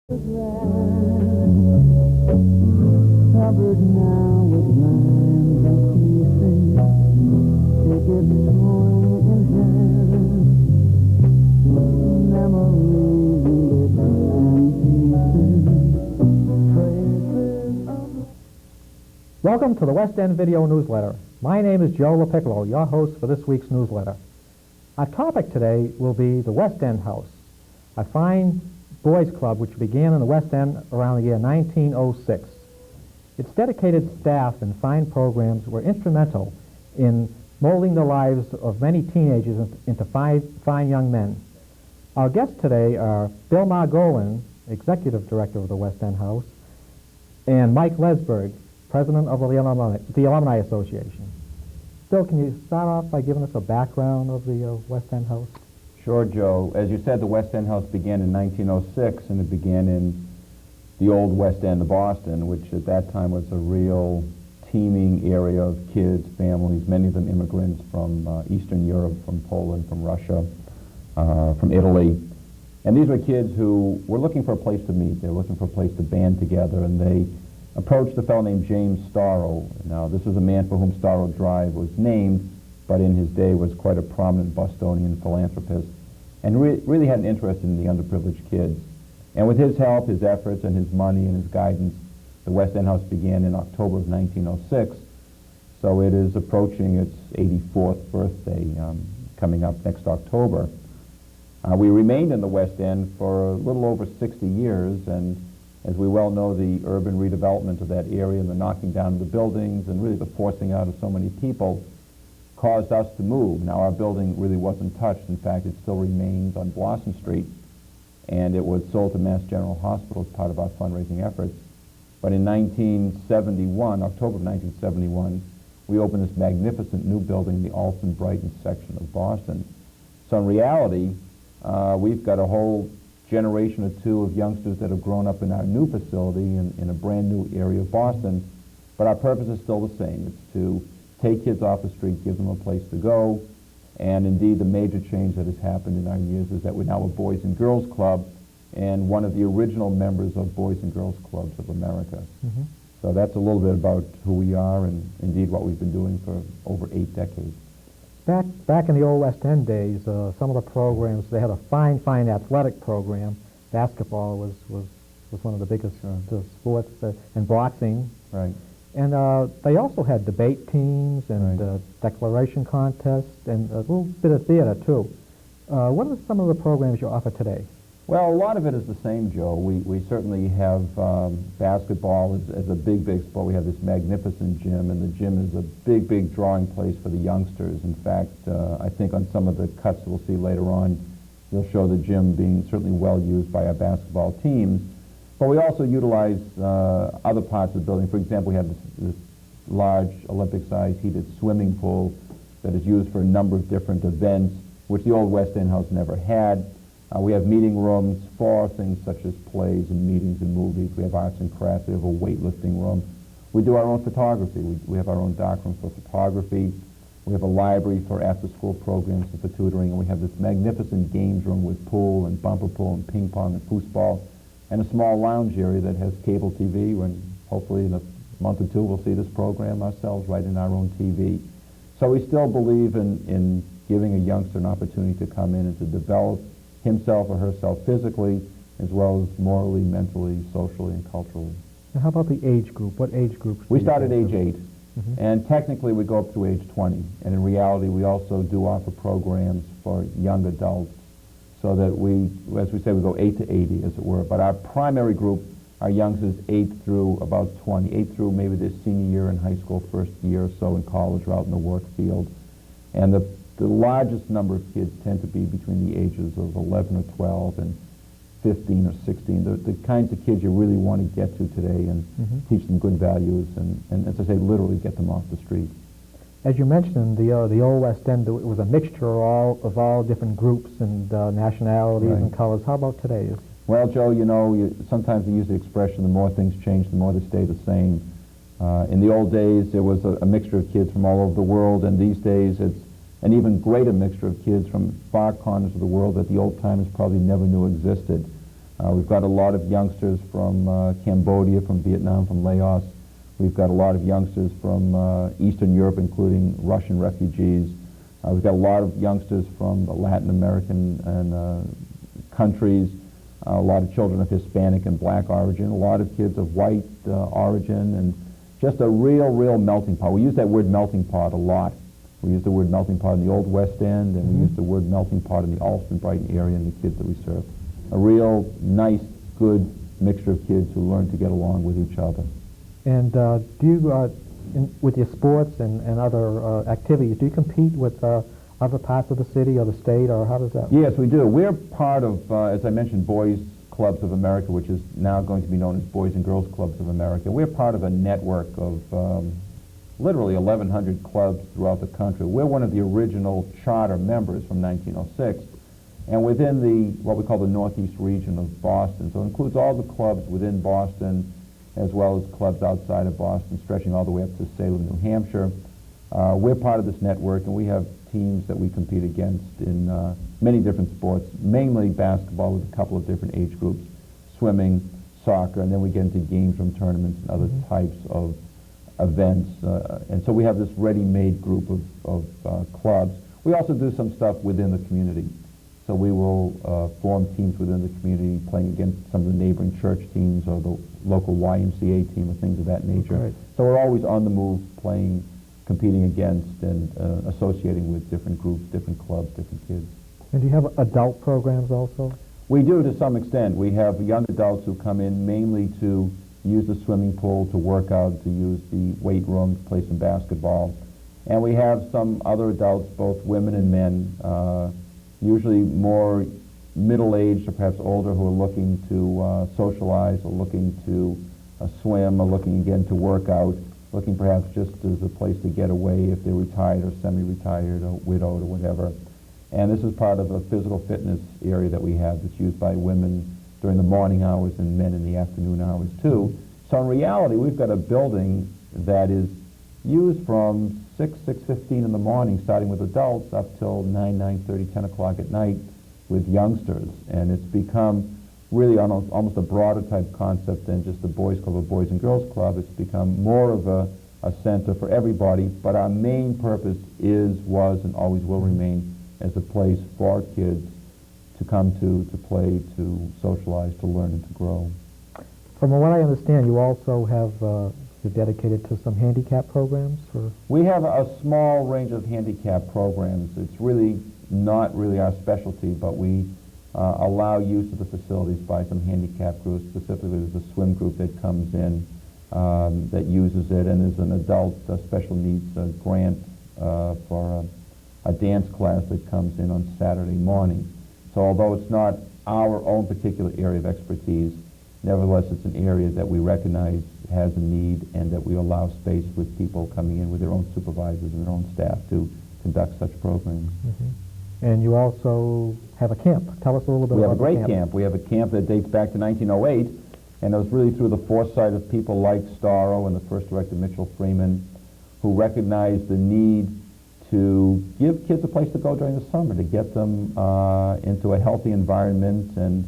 Covered now with lines and creases, tickets torn in hand, memories in bits and pieces, traces of... Welcome to the West End Video Newsletter. My name is Joe LaPiccolo, your host for this week's newsletter. Our topic today will be the West End House, a fine boys club which began in the West End around the year 1906. Its dedicated staff and fine programs were instrumental in molding the lives of many teenagers into fine young men. Our guests today are Bill Margolin, Executive Director of the West End House, and Mike Lesburg, President of the Alumni Association. Bill, can you start off by giving us a background of the West End House? Sure, Joe. As you said, the West End House began in 1906, and it began in the old West End of Boston, which at that time was a real teeming area of kids, families, many of them immigrants from Eastern Europe, from Poland, from Russia, from Italy. And these were kids who were looking for a place to meet. They were looking for a place to band together, and they approached a fellow named James Starrow. Now, this was a man for whom Starrow Drive was named, but in his day was quite a prominent Bostonian philanthropist, and really had an interest in the underprivileged kids. And with his help, his efforts, and his money and his guidance, the West End House began in October of 1906. So it is approaching its 84th birthday, coming up next October. We remained in the West End for a little over 60 years, and as we well know, the urban redevelopment of that area and the knocking down of the buildings and really the forcing out of so many people caused us to move. Now, our building really wasn't touched. In fact, it still remains on Blossom Street, and it was sold to Mass General Hospital as part of our fundraising efforts. But in 1971, October of 1971, we opened this magnificent new building, the Alston-Brighton section of Boston. So in reality, we've got a whole generation or two of youngsters that have grown up in our new facility in a brand new area of Boston, but our purpose is still the same. It's to take kids off the street, give them a place to go, and indeed the major change that has happened in our years is that we're now a Boys and Girls Club and one of the original members of Boys and Girls Clubs of America. Mm-hmm. So that's a little bit about who we are and indeed what we've been doing for over 8 decades. Back in the old West End days, some of the programs, they had a fine athletic program. Basketball was one of the biggest sports, and boxing. Right. And they also had debate teams and declaration contests and a little bit of theater, too. What are some of the programs you offer today? Well, a lot of it is the same, Joe. We certainly have basketball as a big sport. We have this magnificent gym, and the gym is a big drawing place for the youngsters. In fact, I think on some of the cuts we'll see later on, you'll show the gym being certainly well used by our basketball teams. But we also utilize other parts of the building. For example, we have this large Olympic-sized heated swimming pool that is used for a number of different events, which the old West End House never had. We have meeting rooms for things such as plays and meetings and movies. We have arts and crafts. We have a weightlifting room. We do our own photography. We have our own darkroom for photography. We have a library for after-school programs and for tutoring. And we have this magnificent games room with pool and bumper pool and ping pong and foosball, and a small lounge area that has cable TV, when hopefully in a month or two we'll see this program ourselves right in our own TV. So we still believe in giving a youngster an opportunity to come in and to develop himself or herself physically, as well as morally, mentally, socially, and culturally. And how about the age group? What age groups? We start at age 8, and technically we go up to age 20. And in reality, we also do offer programs for young adults, so that we, as we say, we go 8 to 80, as it were. But our primary group are youngsters 8 through about 20, 8 through maybe their senior year in high school, first year or so in college or out in the work field. And the largest number of kids tend to be between the ages of 11 or 12 and 15 or 16. The kinds of kids you really want to get to today and teach them good values and, as I say, literally get them off the street. As you mentioned, the old West End, it was a mixture of all different groups and nationalities and colors. How about today? Well, Joe, you know, sometimes you use the expression, the more things change, the more they stay the same. In the old days, there was a mixture of kids from all over the world, and these days it's an even greater mixture of kids from far corners of the world that the old-timers probably never knew existed. We've got a lot of youngsters from Cambodia, from Vietnam, from Laos. We've got a lot of youngsters from Eastern Europe, including Russian refugees. We've got a lot of youngsters from the Latin American and countries, a lot of children of Hispanic and black origin, a lot of kids of white origin, and just a real melting pot. We use that word melting pot a lot. We use the word melting pot in the Old West End, and we use the word melting pot in the Allston, Brighton area and the kids that we serve. A real nice, good mixture of kids who learn to get along with each other. And do you, with your sports and other activities, do you compete with other parts of the city or the state, or how does that work? Yes, we do. We're part of, as I mentioned, Boys Clubs of America, which is now going to be known as Boys and Girls Clubs of America. We're part of a network of literally 1,100 clubs throughout the country. We're one of the original charter members from 1906, and within what we call the Northeast region of Boston. So it includes all the clubs within Boston, as well as clubs outside of Boston, stretching all the way up to Salem, New Hampshire. We're part of this network, and we have teams that we compete against in many different sports, mainly basketball with a couple of different age groups, swimming, soccer, and then we get into games room tournaments and other types of events. And so we have this ready-made group of clubs. We also do some stuff within the community. So we will form teams within the community, playing against some of the neighboring church teams or the local YMCA team or things of that nature. Right. So we're always on the move, playing, competing against, and associating with different groups, different clubs, different kids. And do you have adult programs also? We do to some extent. We have young adults who come in mainly to use the swimming pool, to work out, to use the weight room, to play some basketball. And we have some other adults, both women and men, usually more middle-aged or perhaps older, who are looking to socialize or looking to swim or looking again to work out, looking perhaps just as a place to get away if they're retired or semi-retired or widowed or whatever. And this is part of a physical fitness area that we have that's used by women during the morning hours and men in the afternoon hours too. So in reality, we've got a building that is used from 6:15 in the morning, starting with adults, up till 9:30, 10 o'clock at night with youngsters. And it's become really almost a broader type concept than just the Boys Club or Boys and Girls Club. It's become more of a center for everybody, but our main purpose was, and always will remain, as a place for kids to come to play, to socialize, to learn, and to grow. From what I understand, you also have you're dedicated to some handicap programs? Or? We have a small range of handicap programs. It's really not really our specialty, but we allow use of the facilities by some handicap groups. Specifically, there's a swim group that comes in that uses it, and there's an adult special needs grant for a dance class that comes in on Saturday morning. So although it's not our own particular area of expertise, nevertheless it's an area that we recognize has a need, and that we allow space with people coming in with their own supervisors and their own staff to conduct such programs. And you also have a camp. Tell us a little bit about the camp. We have a great camp. We have a camp that dates back to 1908, and it was really through the foresight of people like Starro and the first director, Mitchell Freeman, who recognized the need to give kids a place to go during the summer, to get them into a healthy environment. And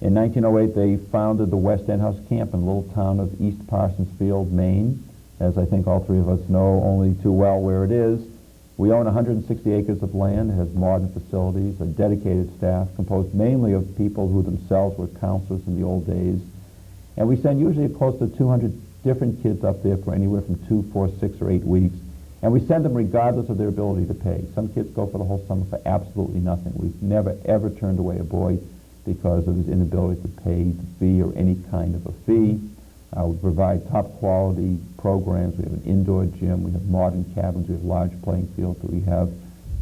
in 1908, they founded the Westinghouse Camp in a little town of East Parsonsfield, Maine, as I think all three of us know only too well where it is. We own 160 acres of land. It has modern facilities, a dedicated staff composed mainly of people who themselves were counselors in the old days. And we send usually close to 200 different kids up there for anywhere from 2, 4, 6, or 8 weeks. And we send them regardless of their ability to pay. Some kids go for the whole summer for absolutely nothing. We've never, ever turned away a boy because of his inability to pay the fee or any kind of a fee. We provide top quality programs. We have an indoor gym. We have modern cabins. We have large playing fields. We have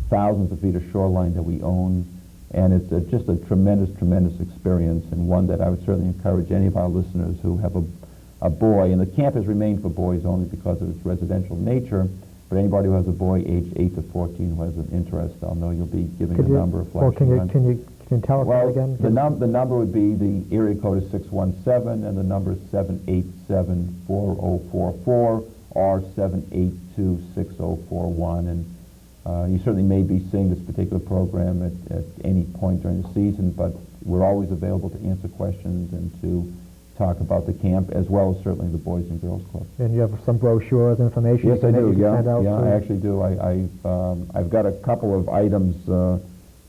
thousands of feet of shoreline that we own. And it's just a tremendous, tremendous experience, and one that I would certainly encourage any of our listeners who have a boy. And the camp has remained for boys only because of its residential nature. But anybody who has a boy aged 8 to 14 who has an interest, I'll know you'll be giving a number of flashing well, can you tell us that again? The number would be, the area code is 617, and the number is 787-4044 or 782-6041. And you certainly may be seeing this particular program at any point during the season, but we're always available to answer questions and to talk about the camp, as well as certainly the Boys and Girls Club. And you have some brochures, information? Yes, I do. you can Yeah, send out yeah, to- I actually do. I've got a couple of items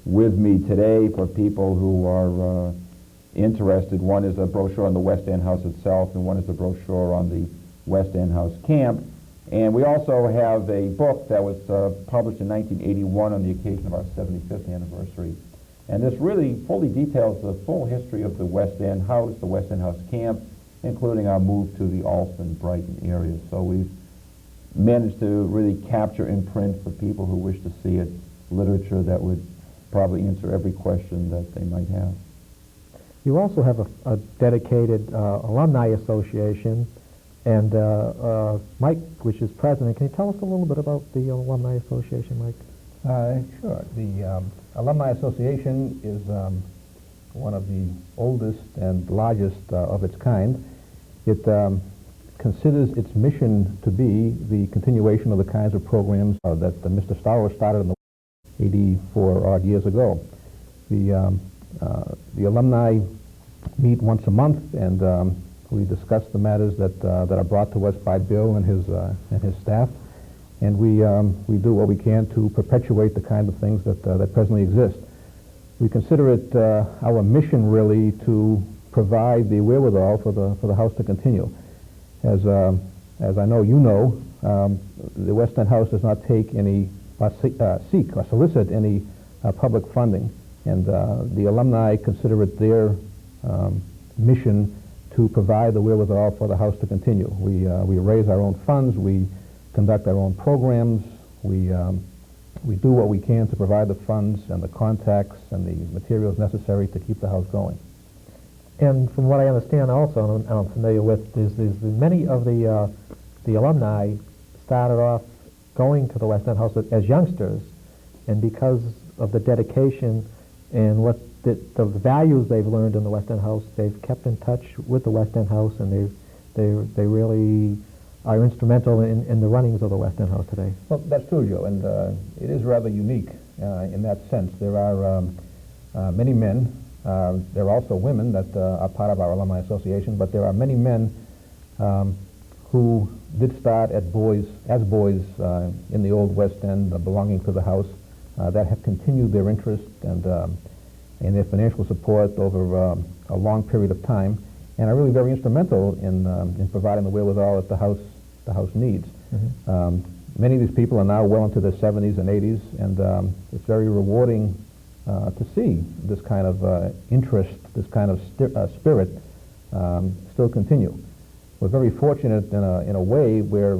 with me today for people who are interested. One is a brochure on the West End House itself, and one is a brochure on the West End House camp. And we also have a book that was published in 1981 on the occasion of our 75th anniversary. And this really fully details the full history of the West End House, the West End House camp, including our move to the Allston-Brighton area. So we've managed to really capture in print, for people who wish to see it, literature that would probably answer every question that they might have. You also have a dedicated Alumni Association, and Mike, which is president. Can you tell us a little bit about the Alumni Association, Mike? Sure. The Alumni Association is one of the oldest and largest of its kind. It considers its mission to be the continuation of the kinds of programs that Mr. Starr started in the 84 odd years ago. The alumni meet once a month, and we discuss the matters that are brought to us by Bill and his staff, and we do what we can to perpetuate the kind of things that presently exist. We consider it our mission, really, to provide the wherewithal for the house to continue. As I know you know, the West End House does not take any seek or solicit any public funding, and the alumni consider it their mission to provide the wherewithal for the house to continue. We raise our own funds, we conduct our own programs, we do what we can to provide the funds and the contacts and the materials necessary to keep the house going. And from what I understand also, and I'm familiar with, is many of the alumni started off going to the West End House as youngsters, and because of the dedication and what the values they've learned in the West End House, they've kept in touch with the West End House, and they really are instrumental in the runnings of the West End House today. Well, that's true, Joe, and it is rather unique in that sense. There are many men. There are also women that are part of our Alumni Association, but there are many men who did start as boys in the old West End, belonging to the house, that have continued their interest and their financial support over a long period of time, and are really very instrumental in providing the wherewithal that the house needs. Mm-hmm. Many of these people are now well into their 70s and 80s, and it's very rewarding to see this kind of interest, this kind of spirit still continue. We're very fortunate in a way where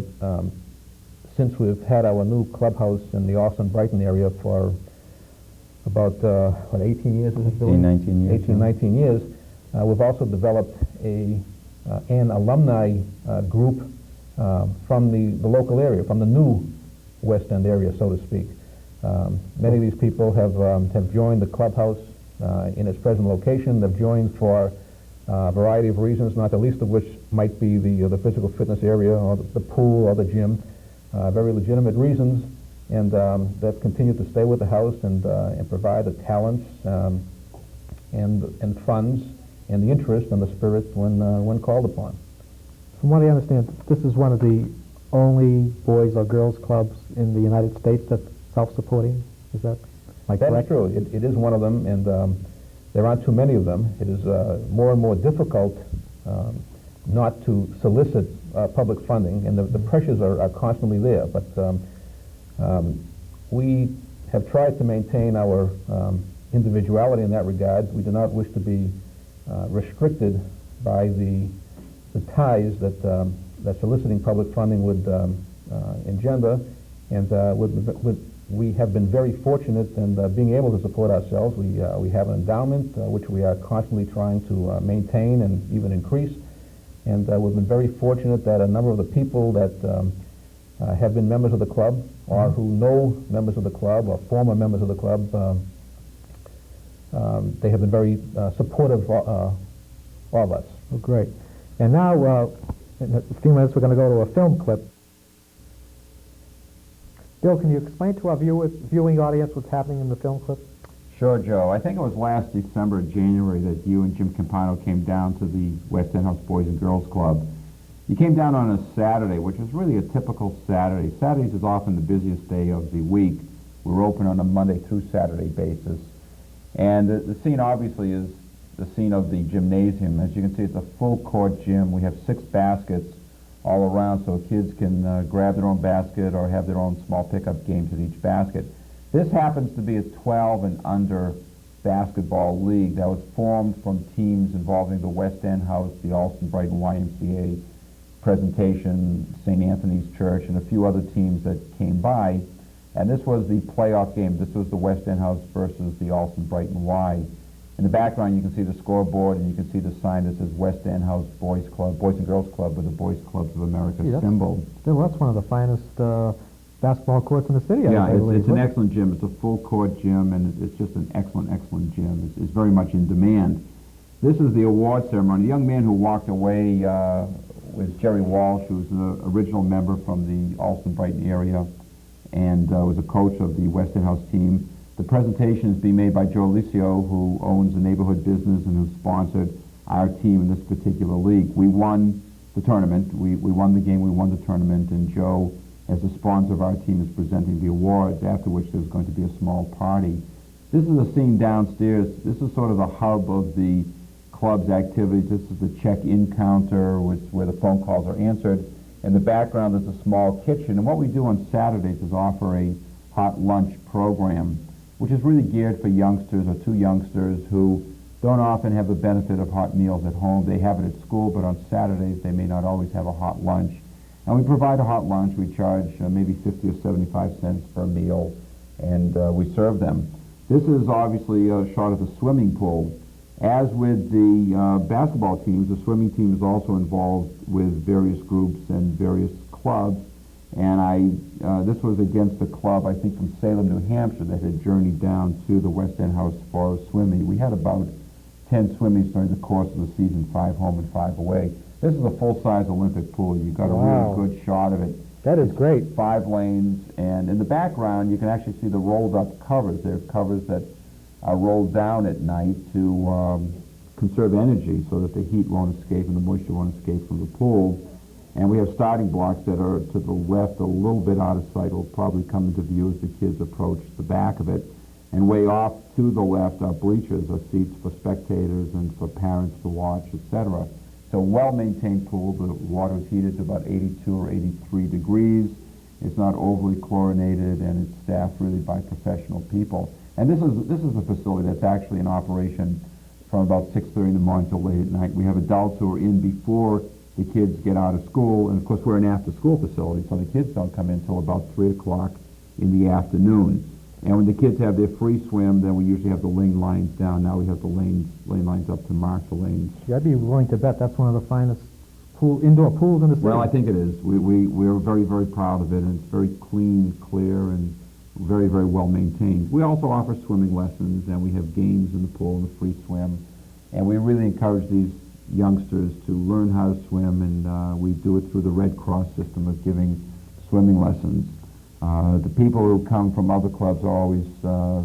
since we've had our new clubhouse in the Allston-Brighton area for about 18 years, is it, Billy? 19 years. 18, 19 years. We've also developed an alumni group from the local area, from the new West End area, so to speak. Many of these people have joined the clubhouse in its present location. They've joined for a variety of reasons, not the least of which might be the physical fitness area or the pool or the gym. Very legitimate reasons, and they've continued to stay with the house and provide the talents and funds and the interest and the spirit when called upon. From what I understand, this is one of the only boys or girls clubs in the United States that's self-supporting. Is that correct? That's true. It is one of them, and there aren't too many of them. It is more and more difficult not to solicit public funding, and the pressures are constantly there. But we have tried to maintain our individuality in that regard. We do not wish to be restricted by the ties that soliciting public funding would engender, and we have been very fortunate in being able to support ourselves. We have an endowment which we are constantly trying to maintain and even increase, and we've been very fortunate that a number of the people that have been members of the club or who know members of the club or former members of the club, they have been very supportive of us. Oh, great. And now, in a few minutes, we're going to go to a film clip. Bill, can you explain to our viewing audience what's happening in the film clip? Sure, Joe. I think it was last December or January that you and Jim Campano came down to the West End House Boys and Girls Club. You came down on a Saturday, which is really a typical Saturday. Saturdays is often the busiest day of the week. We're open on a Monday through Saturday basis. And the scene obviously is the scene of the gymnasium. As you can see, it's a full court gym. We have 6 baskets all around so kids can grab their own basket or have their own small pickup games at each basket. This happens to be a 12 and under basketball league that was formed from teams involving the West End House, the Allston Brighton YMCA, Presentation, St. Anthony's Church, and a few other teams that came by. And this was the playoff game. This was the West End House versus the Allston Brighton Y. In the background, you can see the scoreboard, and you can see the sign that says West End House Boys Club, Boys and Girls Club, with the Boys Clubs of America symbol. Still, that's one of the finest basketball courts in the city. Yeah, I believe. It's an excellent gym. It's a full court gym, and it's just an excellent, excellent gym. It's very much in demand. This is the award ceremony. The young man who walked away was Jerry Walsh, who was an original member from the Allston Brighton area and was a coach of the West End House team. The presentation is being made by Joe Alicio, who owns a neighborhood business and who sponsored our team in this particular league. We won the tournament. We won the game, we won the tournament, and Joe, as the sponsor of our team, is presenting the awards, after which there's going to be a small party. This is the scene downstairs. This is sort of the hub of the club's activities. This is the check-in counter where the phone calls are answered. In the background, there's a small kitchen. And what we do on Saturdays is offer a hot lunch program, which is really geared for youngsters or 2 youngsters who don't often have the benefit of hot meals at home. They have it at school, but on Saturdays they may not always have a hot lunch. And we provide a hot lunch. We charge maybe 50 or 75 cents per meal, and we serve them. This is obviously a shot of the swimming pool. As with the basketball teams, the swimming team is also involved with various groups and various clubs. And this was against a club, I think, from Salem, New Hampshire, that had journeyed down to the West End House for swimming. We had about 10 swimmings during the course of the season, 5 home and 5 away. This is a full-size Olympic pool. You got a really good shot of it. That is great. 5 lanes, and in the background, you can actually see the rolled-up covers. They're covers that are rolled down at night to conserve energy so that the heat won't escape and the moisture won't escape from the pool. And we have starting blocks that are to the left, a little bit out of sight, will probably come into view as the kids approach the back of it. And way off to the left are bleachers, or seats for spectators and for parents to watch, etc. It's a well-maintained pool. The water is heated to about 82 or 83 degrees. It's not overly chlorinated, and it's staffed really by professional people. And this is a facility that's actually in operation from about 6:30 in the morning till late at night. We have adults who are in before the kids get out of school, and of course we're an after-school facility, so the kids don't come in until about 3 o'clock in the afternoon. And when the kids have their free swim, then we usually have the lane lines down. Now we have the lane lines up to mark the lanes. Yeah, I'd be willing to bet that's one of the finest indoor pools in the city. Well, I think it is. We're very, very proud of it, and it's very clean, clear, and very, very well maintained. We also offer swimming lessons, and we have games in the pool and the free swim. And we really encourage these youngsters to learn how to swim, and we do it through the Red Cross system of giving swimming lessons. The people who come from other clubs are always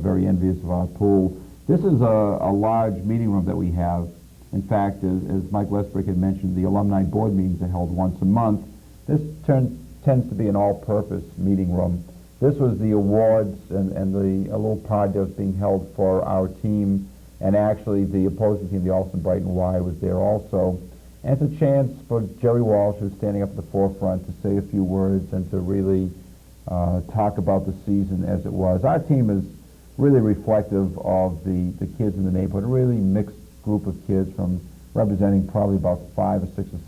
very envious of our pool. This is a large meeting room that we have. In fact, as Mike Lesburg had mentioned, the Alumni Board meetings are held once a month. This tends to be an all-purpose meeting room. This was the awards and a little party that was being held for our team, and actually the opposing team, the Allston Brighton Y, was there also. And it's a chance for Jerry Walsh, who's standing up at the forefront, to say a few words and to really talk about the season as it was. Our team is really reflective of the kids in the neighborhood, a really mixed group of kids from representing probably about 5 or 6 or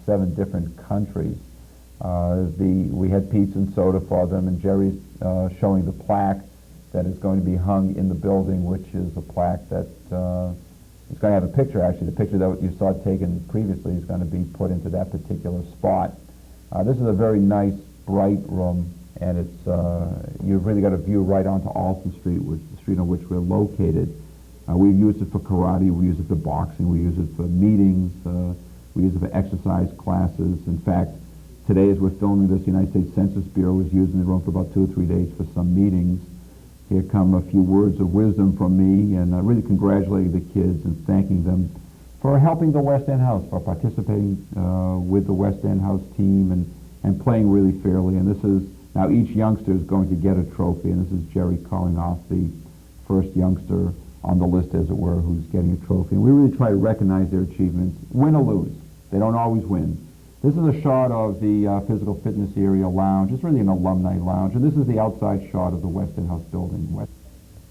7 different countries. We had pizza and soda for them, and Jerry's showing the plaque that is going to be hung in the building, which is a plaque that is going to have a picture, actually. The picture that you saw taken previously is going to be put into that particular spot. This is a very nice, bright room, and it's you've really got a view right onto Alston Street, which is the street on which we're located. We've used it for karate, we use it for boxing, we use it for meetings, we use it for exercise classes. In fact, today as we're filming this, the United States Census Bureau was using the room for about 2 or 3 days for some meetings. here come a few words of wisdom from me, and really congratulating the kids and thanking them for helping the West End House, for participating with the West End House team and playing really fairly. And this is, now each youngster is going to get a trophy, and this is Jerry calling off the first youngster on the list, as it were, who's getting a trophy. And we really try to recognize their achievements, win or lose. They don't always win. This is a shot of the physical fitness area lounge. It's really an alumni lounge, and this is the outside shot of the West End House building.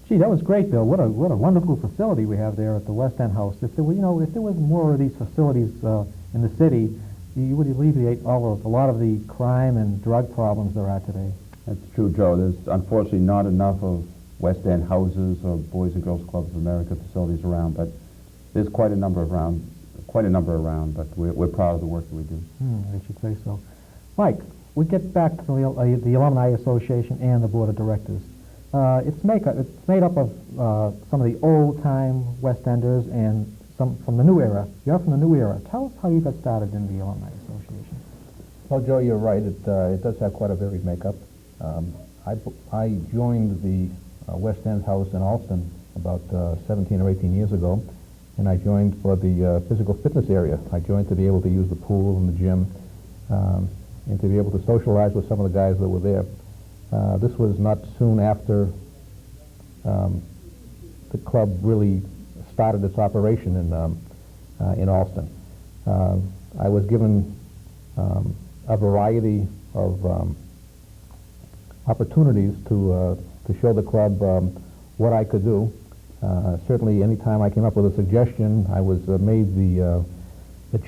Gee, that was great, Bill. What a wonderful facility we have there at the West End House. If there were, if there was more of these facilities in the city, you would alleviate a lot of the crime and drug problems there are today. That's true, Joe. There's unfortunately not enough of West End houses or Boys and Girls Clubs of America facilities around, but there's quite a number around. But we're proud of the work that we do. I should say so. Mike, we get back to the Alumni Association and the Board of Directors. It's made up of some of the old-time West Enders and some from the new era. You're from the new era. Tell us how you got started in the Alumni Association. Well, Joe, you're right. It does have quite a varied makeup. I joined the West End House in Allston about 17 or 18 years ago, and I joined for the physical fitness area. I joined to be able to use the pool and the gym and to be able to socialize with some of the guys that were there. This was not soon after the club really started its operation in Allston. I was given a variety of opportunities to show the club what I could do. Certainly, any time I came up with a suggestion, I was made the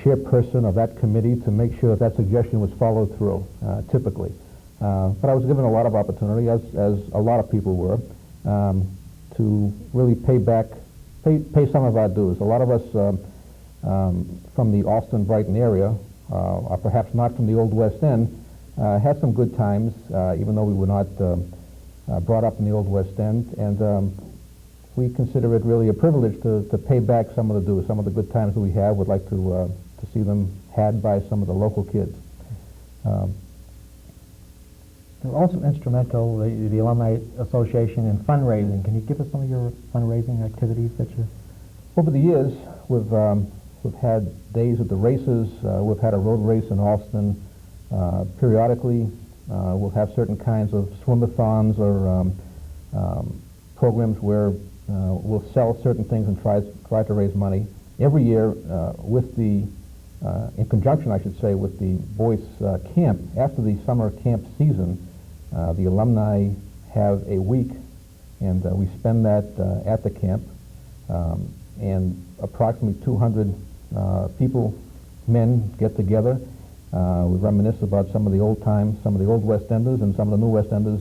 chairperson of that committee to make sure that suggestion was followed through, typically. But I was given a lot of opportunity, as a lot of people were, to really pay some of our dues. A lot of us from the Allston, Brighton area, or perhaps not from the old West End, had some good times, even though we were not brought up in the old West End, and we consider it really a privilege to pay back some of the dues. Some of the good times that we have, would like to see them had by some of the local kids. You're also instrumental, the Alumni Association, in fundraising. Can you give us some of your fundraising activities that you... Over the years, we've had days at the races. We've had a road race in Allston. Periodically, we'll have certain kinds of swim-a-thons or programs where we'll sell certain things and try to raise money. Every year, in conjunction, I should say, with the boys' camp, after the summer camp season, the alumni have a week, and we spend that at the camp, and approximately 200 men get together. We reminisce about some of the old times, some of the old West Enders, and some of the new West Enders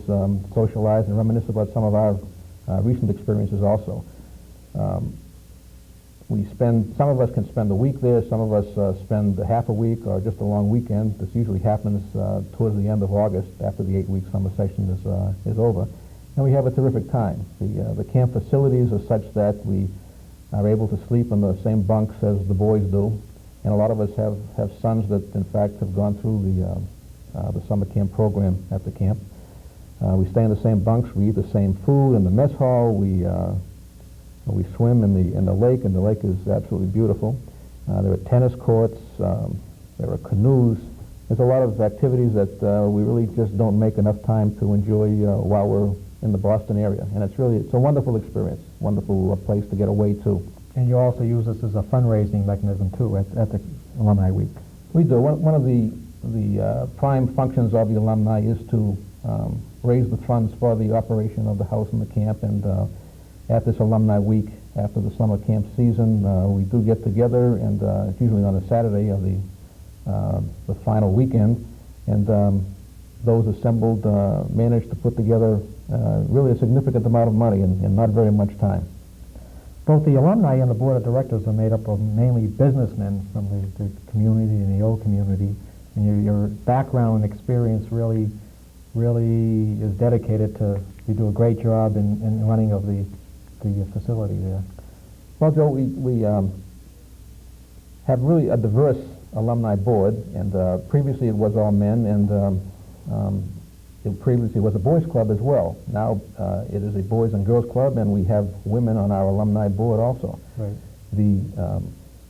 socialize and reminisce about some of our recent experiences also. Some of us can spend a week there, some of us spend half a week or just a long weekend. This usually happens towards the end of August, after the 8-week summer session is over. And we have a terrific time. The camp facilities are such that we are able to sleep in the same bunks as the boys do. And a lot of us have sons that, in fact, have gone through the summer camp program at the camp. We stay in the same bunks. We eat the same food in the mess hall. We swim in the lake, and the lake is absolutely beautiful. There are tennis courts. There are canoes. There's a lot of activities that we really just don't make enough time to enjoy while we're in the Boston area. And it's a wonderful experience, wonderful place to get away to. And you also use this as a fundraising mechanism, too, at the Alumni Week. We do. One of the prime functions of the alumni is to raise the funds for the operation of the house and the camp. And at this Alumni Week, after the summer camp season, we do get together, and it's usually on a Saturday of the final weekend. And those assembled manage to put together really a significant amount of money in not very much time. Both the alumni and the board of directors are made up of mainly businessmen from the community and the old community, and your background and experience really is dedicated to, you do a great job in running of the facility there. Well, Joe, we have really a diverse alumni board, and previously it was all men, and it previously was a boys' club as well. Now it is a boys and girls club, and we have women on our alumni board also. Right.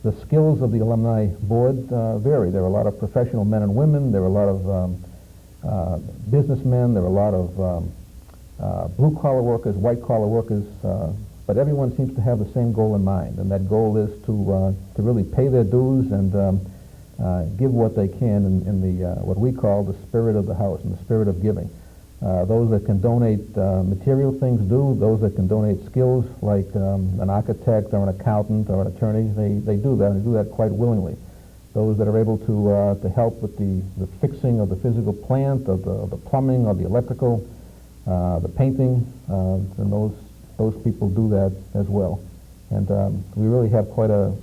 The skills of the alumni board vary. There are a lot of professional men and women. There are a lot of businessmen. There are a lot of blue-collar workers, white-collar workers, but everyone seems to have the same goal in mind, and that goal is to really pay their dues and give what they can in the what we call the spirit of the house and the spirit of giving. Those that can donate material things do. Those that can donate skills, like an architect or an accountant or an attorney, they do that, and they do that quite willingly. Those that are able to help with the fixing of the physical plant, of the plumbing, or the electrical, the painting, and those people do that as well. And we really have quite a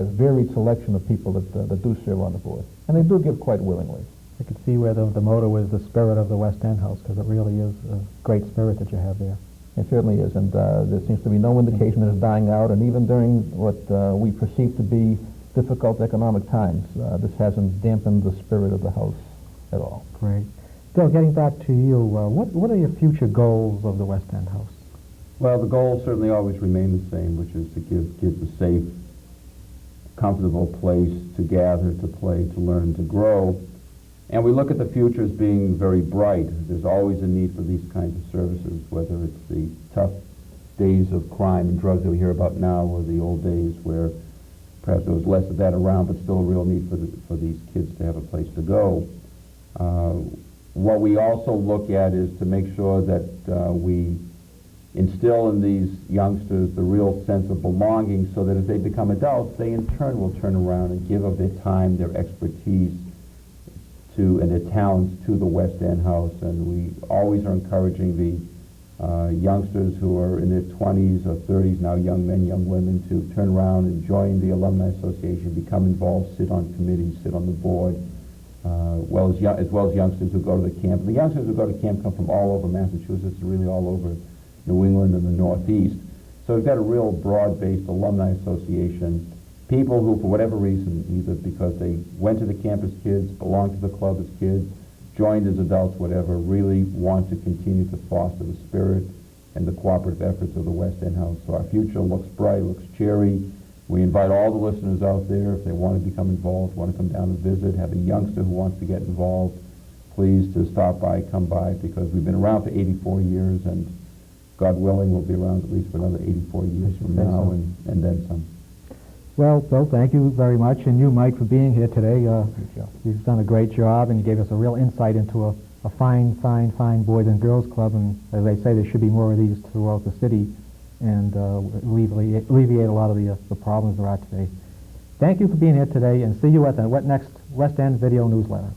varied selection of people that do serve on the board, and they do give quite willingly. I can see where the motto is the spirit of the West End House, because it really is a great spirit that you have there. It certainly is, and there seems to be no indication that it's dying out, and even during what we perceive to be difficult economic times, this hasn't dampened the spirit of the house at all. Great. Bill, getting back to you, what are your future goals of the West End House? Well, the goals certainly always remain the same, which is to give kids a safe, comfortable place to gather, to play, to learn, to grow. And we look at the future as being very bright. There's always a need for these kinds of services, whether it's the tough days of crime and drugs that we hear about now, or the old days where perhaps there was less of that around, but still a real need for these kids to have a place to go. What we also look at is to make sure that we instill in these youngsters the real sense of belonging, so that as they become adults, they in turn will turn around and give of their time, their expertise, and their talents to the West End House. And we always are encouraging the youngsters who are in their 20s or 30s, now young men, young women, to turn around and join the Alumni Association, become involved, sit on committees, sit on the board, as well as youngsters who go to the camp. The youngsters who go to camp come from all over Massachusetts, really all over New England and the Northeast. So we've got a real broad-based alumni association. People who, for whatever reason, either because they went to the camp as kids, belonged to the club as kids, joined as adults, whatever, really want to continue to foster the spirit and the cooperative efforts of the West End House. So our future looks bright, looks cheery. We invite all the listeners out there, if they want to become involved, want to come down and visit, have a youngster who wants to get involved, please to stop by, come by, because we've been around for 84 years, and God willing, we'll be around at least for another 84 years from now, and then some. Well, Bill, thank you very much, and you, Mike, for being here today. You've done a great job, and you gave us a real insight into a fine boys and girls club, and as I say, there should be more of these throughout the city, and alleviate a lot of the problems there are today. Thank you for being here today, and see you at the next West End Video Newsletter.